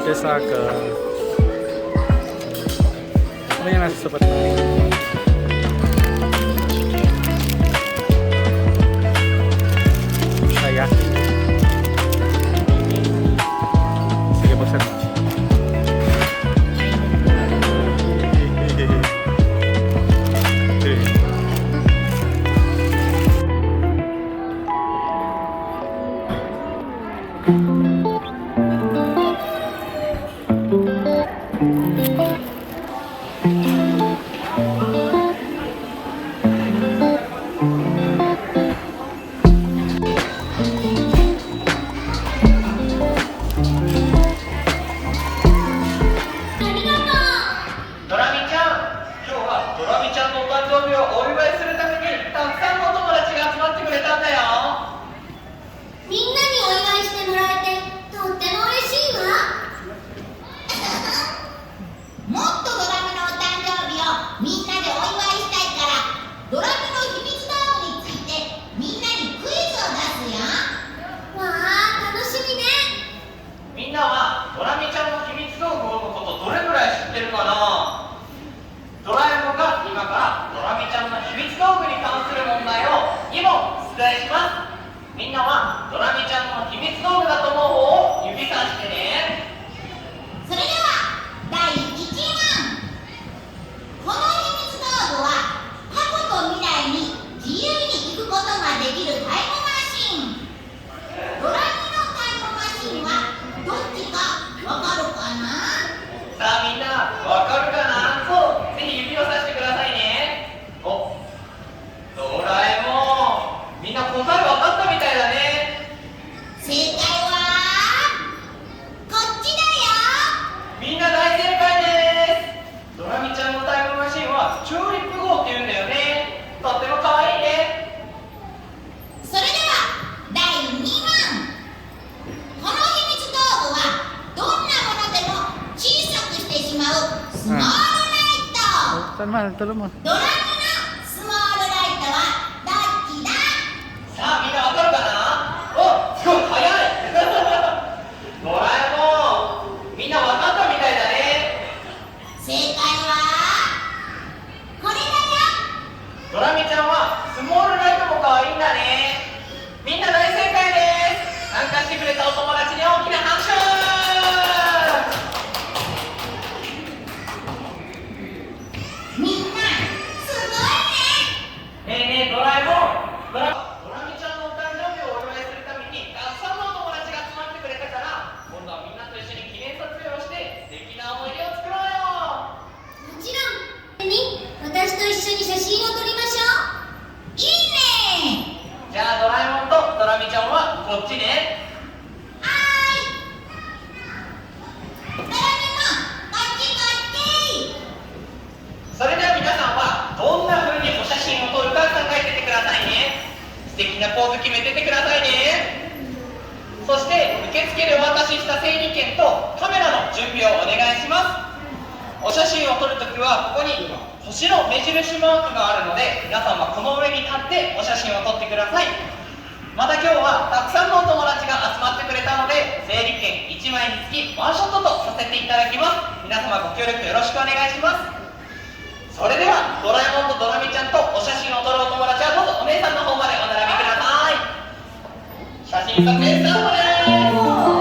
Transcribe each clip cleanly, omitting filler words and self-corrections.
desa ke apa yang nasi sempat naik. Saya sige bosan.みんなはドラミちゃんの秘密道具だと思う方を指さしてね。それでは第1問。この秘密道具は過去と未来に自由に行くことができるタイムマシン。ドラミのタイムマシンはどっちかわかるかな？さあみんなわかるかな？そう、ぜひ指をさしてくださいね。お、ドラえもん、みんな答えわかったみたいだね。正解はこっちだよ。みんな大正解です。ドラミちゃんのタイムマシンはチューリップ号って言うんだよね。とっても可愛いね。それでは第2問。この秘密道具はどんなものでも小さくしてしまうスモールライト。ドラミのスモールライトはどっちだ？さあみんなわかるかな？お、すごい早いドラえもん、みんなわかったみたいだね。正解はこれだよ。ドラミちゃんはスモールライトも可愛いんだね。みんな大正解です。参加してくれたお友達に大きな拍手。みんなすごいね。に写真を撮りましょう。いいね。じゃあドラえもんとドラミちゃんはこっちね。はーい。ドラえもん、こっちこっち。それでは皆さんはどんな風にお写真を撮るか考えててくださいね。素敵なポーズ決めててくださいね。そして受付でお渡しした整理券とカメラの準備をお願いします。お写真を撮るときはここに星の目印マークがあるので、皆さんはこの上に立ってお写真を撮ってください。また今日はたくさんのお友達が集まってくれたので、整理券1枚につきワンショットとさせていただきます。皆様ご協力よろしくお願いします。それではドラえもんとドラミちゃんとお写真を撮るお友達はどうぞお姉さんの方までお並びください。写真撮影スタートです。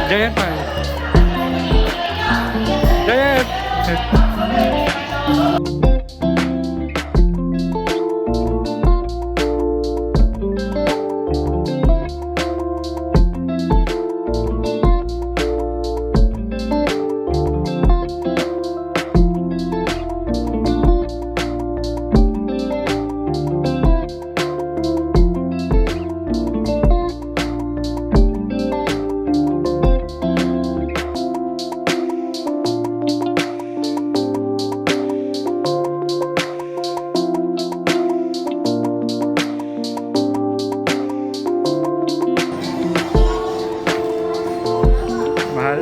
ジャイアンパン。ジャイアン。Mahal?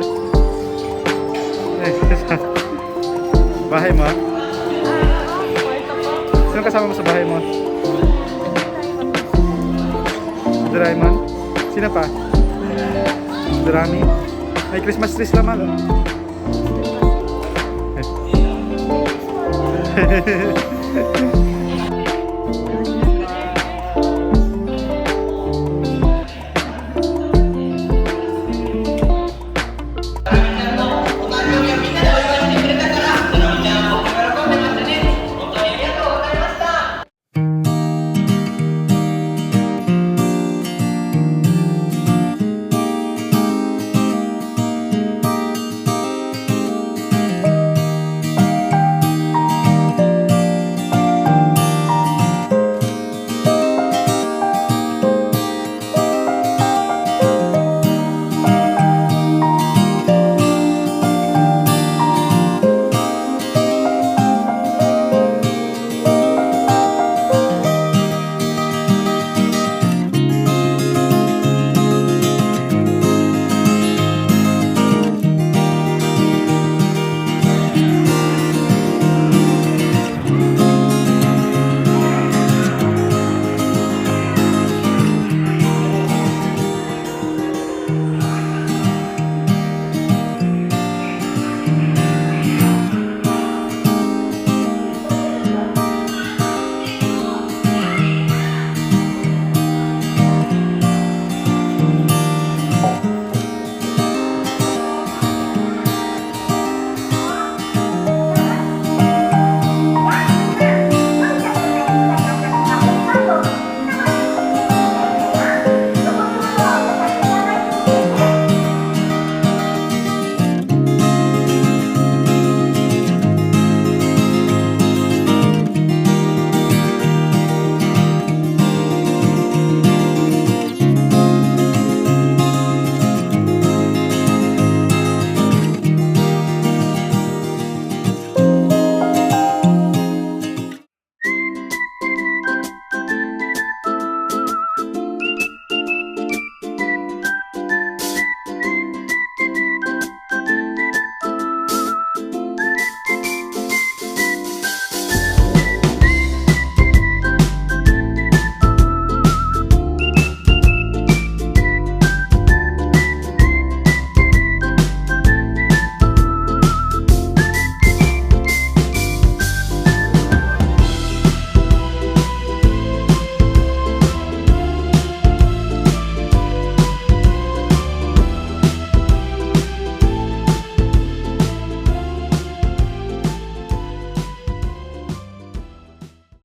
Bahay mo? Sino kasama mo sa bahay mo? Doraemon? Sino pa? Dorami? May Christmas trees naman oh.